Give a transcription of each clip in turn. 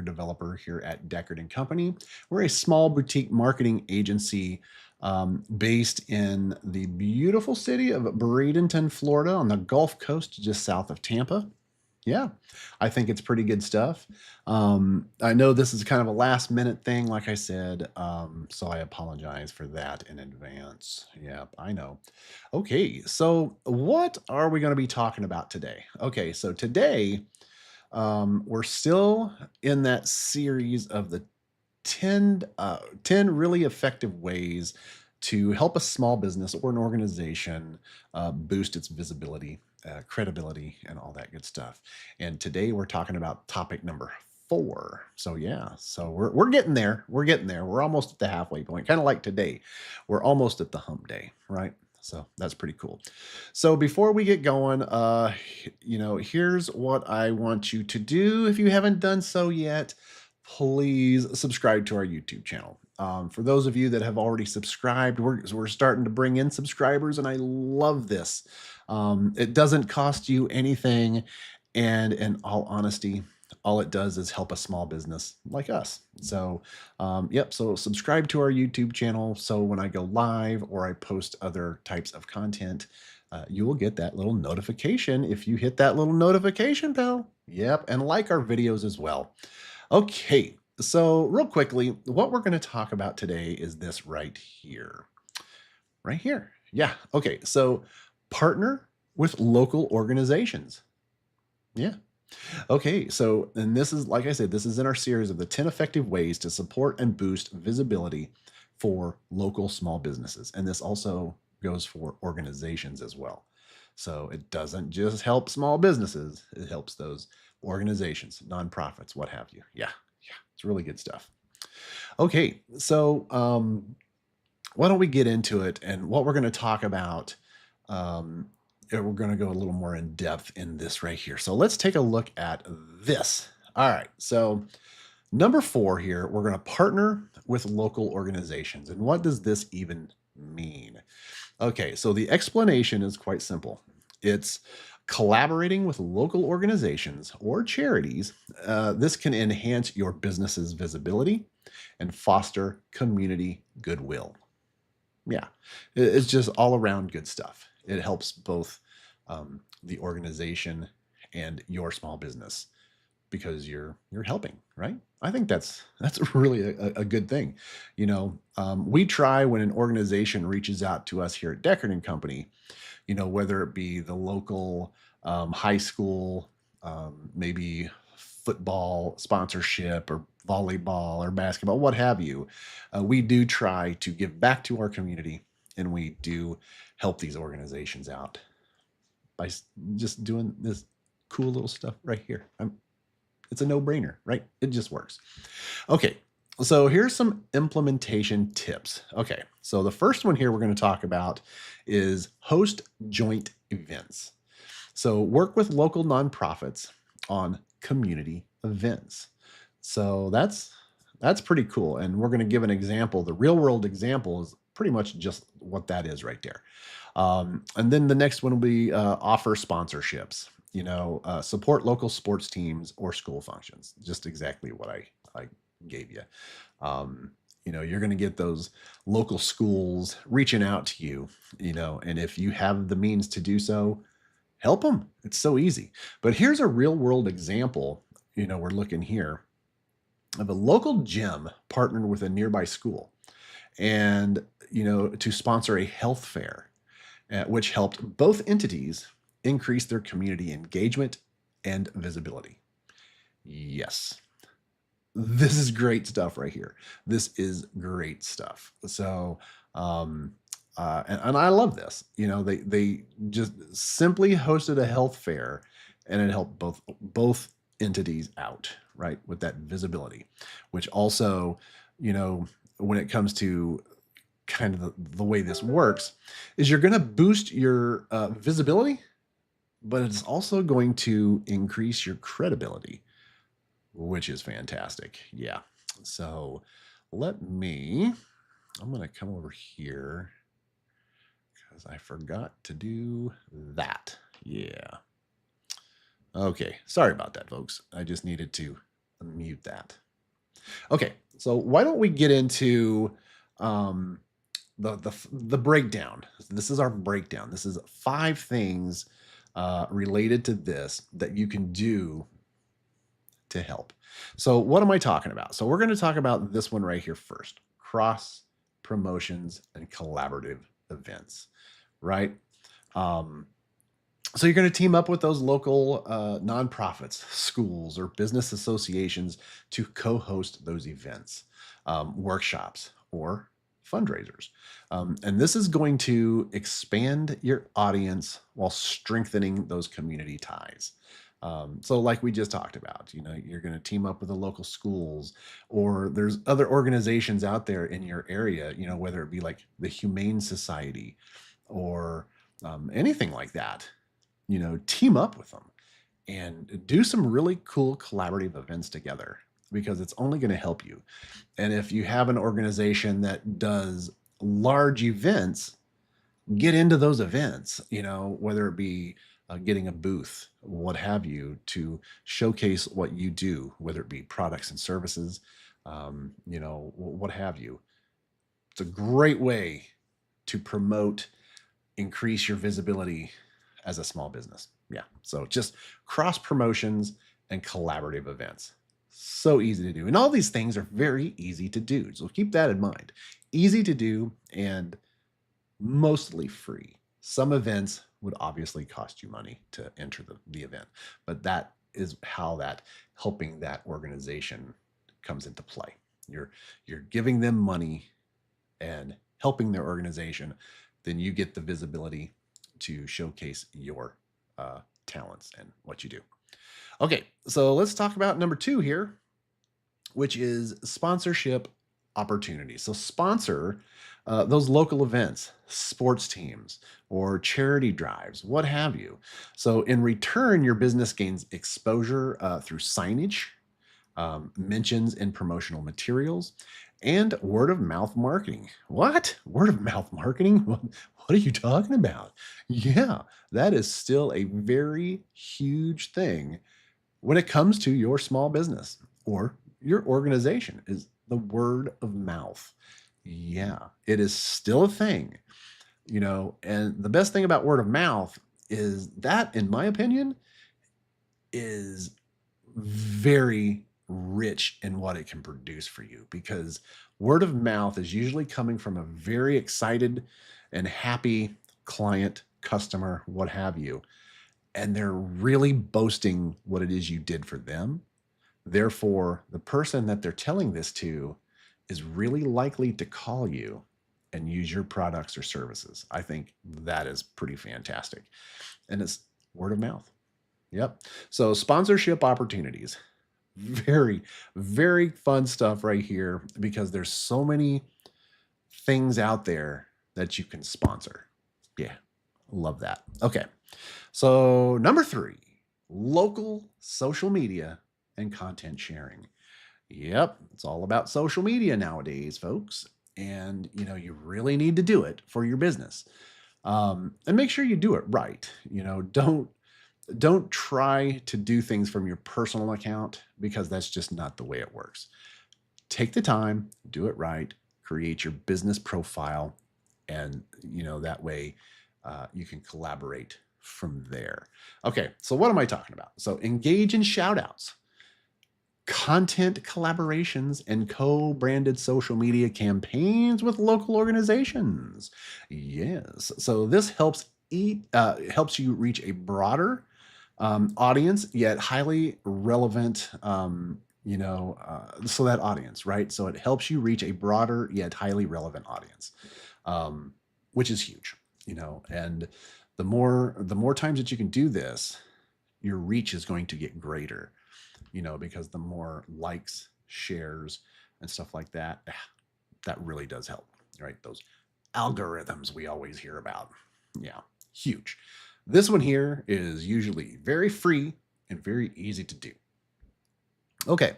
developer here at Deckard and Company. We're a small boutique marketing agency based in the beautiful city of Bradenton, Florida, on the Gulf Coast, just south of Tampa. Yeah, I think it's pretty good stuff. I know this is kind of a last minute thing, like I said, so I apologize for that in advance. Yep, I know. Okay, so what are we going to be talking about today? Okay, so today we're still in that series of the 10 really effective ways to help a small business or an organization boost its visibility, credibility, and all that good stuff. And today we're talking about topic number 4. So yeah, so we're getting there. We're getting there. We're almost at the halfway point. Kind of like today, we're almost at the hump day, right? So that's pretty cool. So before we get going, here's what I want you to do if you haven't done so yet. Please subscribe to our YouTube channel. For those of you that have already subscribed, we're starting to bring in subscribers, and I love this. It doesn't cost you anything, and in all honesty, all it does is help a small business like us. So, yep. So subscribe to our YouTube channel. So when I go live or I post other types of content, you will get that little notification if you hit that little notification bell. Yep. And like our videos as well. Okay, so real quickly, what we're going to talk about today is this right here. Right here. Yeah. Okay, so partner with local organizations. Yeah. Okay, so, and this is, like I said, this is in our series of the 10 effective ways to support and boost visibility for local small businesses. And this also goes for organizations as well. So it doesn't just help small businesses, it helps those organizations, nonprofits, what have you. Yeah, yeah, it's really good stuff. Okay, so why don't we get into it and what we're going to talk about? We're going to go a little more in depth in this right here. So let's take a look at this. All right, so number 4 here, we're going to partner with local organizations. And what does this even mean? Okay, so the explanation is quite simple. It's collaborating with local organizations or charities. This can enhance your business's visibility and foster community goodwill. Yeah, it's just all around good stuff. It helps both the organization and your small business because you're helping, right? I think that's really a good thing. We try when an organization reaches out to us here at Deckard and Company, whether it be the local high school, maybe football sponsorship or volleyball or basketball, what have you. We do try to give back to our community, and we do help these organizations out by just doing this cool little stuff right here. It's a no-brainer, right? It just works. Okay, so here's some implementation tips. Okay, so the first one here we're going to talk about is host joint events. So work with local nonprofits on community events. So that's pretty cool. And we're going to give an example. The real world example is pretty much just what that is right there. And then the next one will be offer sponsorships. Support local sports teams or school functions. Just exactly what I gave you. You're going to get those local schools reaching out to you, and if you have the means to do so, help them. It's so easy. But here's a real world example. We're looking here of a local gym partnered with a nearby school and, to sponsor a health fair, which helped both entities increase their community engagement and visibility. Yes, this is great stuff right here. This is great stuff. So, and I love this. They just simply hosted a health fair, and it helped both entities out, right, with that visibility, which also, when it comes to kind of the way this works, is you're going to boost your visibility, but it's also going to increase your credibility, which is fantastic. Yeah. So I'm going to come over here because I forgot to do that. Yeah. Okay. Sorry about that, folks. I just needed to mute that. Okay, so why don't we get into um, the breakdown? This is our breakdown. This is 5 things related to this that you can do to help. So what am I talking about? So we're going to talk about this one right here first: cross promotions and collaborative events, right? Um, so you're going to team up with those local nonprofits, schools, or business associations to co-host those events, workshops, or fundraisers. And this is going to expand your audience while strengthening those community ties. So like we just talked about, you're going to team up with the local schools, or there's other organizations out there in your area, whether it be like the Humane Society or anything like that. Team up with them and do some really cool collaborative events together, because it's only going to help you. And if you have an organization that does large events, get into those events, whether it be getting a booth, what have you, to showcase what you do, whether it be products and services, what have you. It's a great way to promote, increase your visibility as a small business. Yeah. So just cross promotions and collaborative events. So easy to do. And all these things are very easy to do. So keep that in mind. Easy to do and mostly free. Some events would obviously cost you money to enter the event, but that is how that helping that organization comes into play. You're giving them money and helping their organization, then you get the visibility to showcase your talents and what you do. Okay, so let's talk about number 2 here, which is sponsorship opportunities. So sponsor those local events, sports teams, or charity drives, what have you. So in return, your business gains exposure through signage, mentions in promotional materials, and word of mouth marketing. What? Word of mouth marketing? What are you talking about? Yeah, that is still a very huge thing when it comes to your small business or your organization, is the word of mouth. Yeah, it is still a thing, and the best thing about word of mouth is that, in my opinion, is very rich in what it can produce for you, because word of mouth is usually coming from a very excited and happy client, customer, what have you, and they're really boasting what it is you did for them. Therefore, the person that they're telling this to is really likely to call you and use your products or services. I think that is pretty fantastic. And it's word of mouth. Yep. So sponsorship opportunities. Very, very fun stuff right here, because there's so many things out there that you can sponsor. Yeah, love that. Okay. So number 3, local social media and content sharing. Yep, it's all about social media nowadays, folks. And you really need to do it for your business. And make sure you do it right. Don't try to do things from your personal account, because that's just not the way it works. Take the time, do it right, create your business profile, and that way you can collaborate from there. Okay, so what am I talking about? So engage in shout outs, content collaborations, and co-branded social media campaigns with local organizations. Yes, so this helps you reach a broader audience, yet highly relevant. So that audience, right? So it helps you reach a broader yet highly relevant audience, which is huge. And the more times that you can do this, your reach is going to get greater. Because the more likes, shares, and stuff like that, that really does help, right? Those algorithms we always hear about. Yeah, huge. This one here is usually very free and very easy to do. Okay,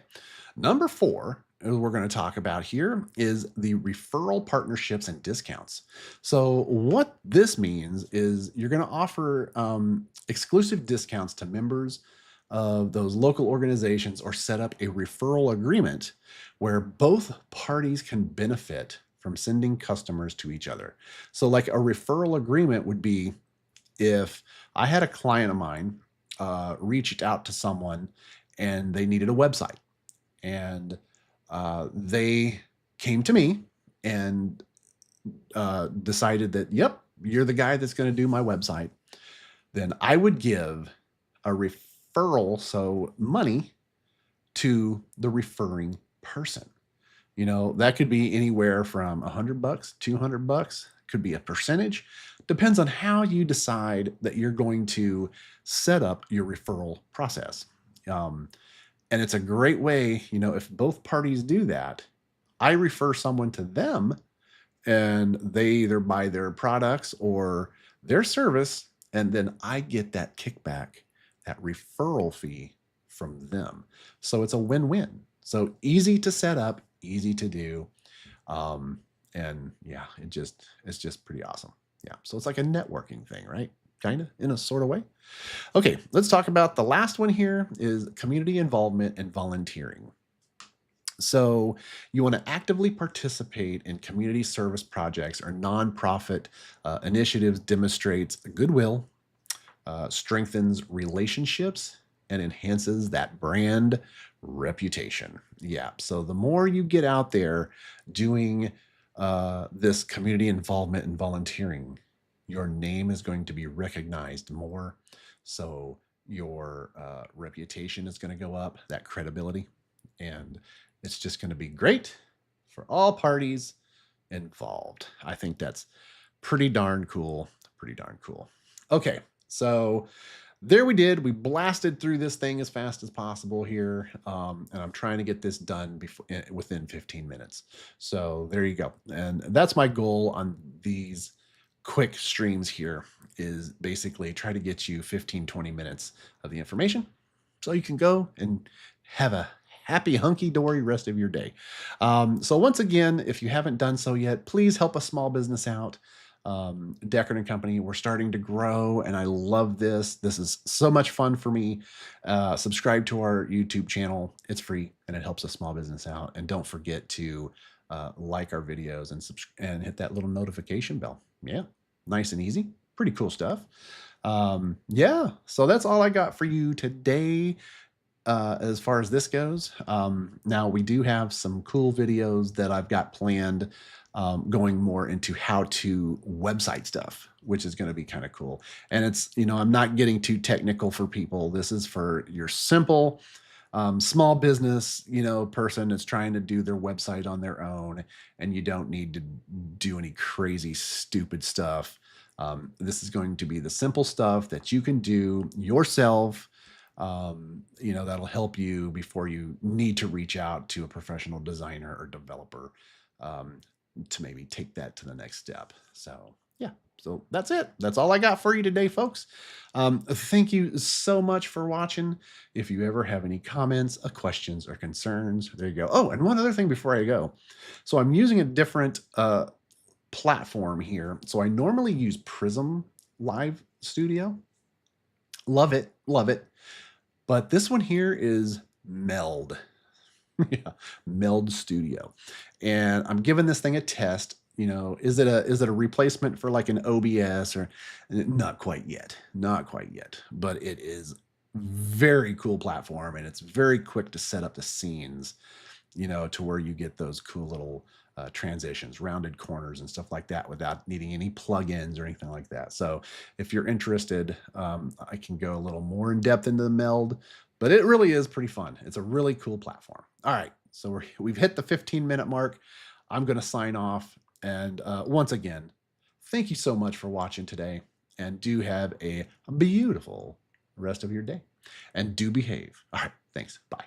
number 4 we're going to talk about here is the referral partnerships and discounts. So what this means is you're going to offer exclusive discounts to members of those local organizations or set up a referral agreement where both parties can benefit from sending customers to each other. So, like a referral agreement would be if I had a client of mine reached out to someone and they needed a website, and they came to me and decided that, yep, you're the guy that's going to do my website, then I would give a referral, so money, to the referring person. That could be anywhere from $100, $200, could be a percentage. Depends on how you decide that you're going to set up your referral process. Um, and it's a great way, if both parties do that, I refer someone to them and they either buy their products or their service, and then I get that kickback, that referral fee from them. So it's a win-win. So easy to set up, easy to do. And yeah, it's just pretty awesome. Yeah. So it's like a networking thing, right? Kind of, in a sort of way. Okay, let's talk about the last one here is community involvement and volunteering. So you want to actively participate in community service projects or nonprofit initiatives, demonstrates goodwill, strengthens relationships, and enhances that brand reputation. Yeah. So the more you get out there doing this community involvement and volunteering, your name is going to be recognized more. So your reputation is going to go up, that credibility, and it's just going to be great for all parties involved. I think that's pretty darn cool. Pretty darn cool. Okay, so there we did. We blasted through this thing as fast as possible here, and I'm trying to get this done within 15 minutes. So there you go. And that's my goal on these quick streams here, is basically try to get you 15, 20 minutes of the information so you can go and have a happy hunky-dory rest of your day. So once again, if you haven't done so yet, please help a small business out. Deckard and Company, we're starting to grow, and I love this. This is so much fun for me. Subscribe to our YouTube channel. It's free, and it helps a small business out. And don't forget to like our videos and hit that little notification bell. Yeah, nice and easy. Pretty cool stuff. Yeah, so that's all I got for you today. As far as this goes, now we do have some cool videos that I've got planned, going more into how-to website stuff, which is going to be kind of cool. And it's, I'm not getting too technical for people. This is for your simple small business, person that's trying to do their website on their own, and you don't need to do any crazy, stupid stuff. This is going to be the simple stuff that you can do yourself. That'll help you before you need to reach out to a professional designer or developer to maybe take that to the next step. So yeah, so that's it. That's all I got for you today, folks. Thank you so much for watching. If you ever have any comments, questions, or concerns, there you go. Oh, and one other thing before I go. So I'm using a different platform here. So I normally use Prism Live Studio. Love it. Love it. But this one here is Meld. Yeah, Meld Studio. And I'm giving this thing a test. Is it a replacement for like an OBS or not quite yet? Not quite yet. But it is very cool platform, and it's very quick to set up the scenes, to where you get those cool little transitions, rounded corners and stuff like that without needing any plugins or anything like that. So if you're interested, I can go a little more in depth into the Meld, but it really is pretty fun. It's a really cool platform. All right, so we've hit the 15-minute mark. I'm going to sign off. And once again, thank you so much for watching today, and do have a beautiful rest of your day, and do behave. All right, thanks. Bye.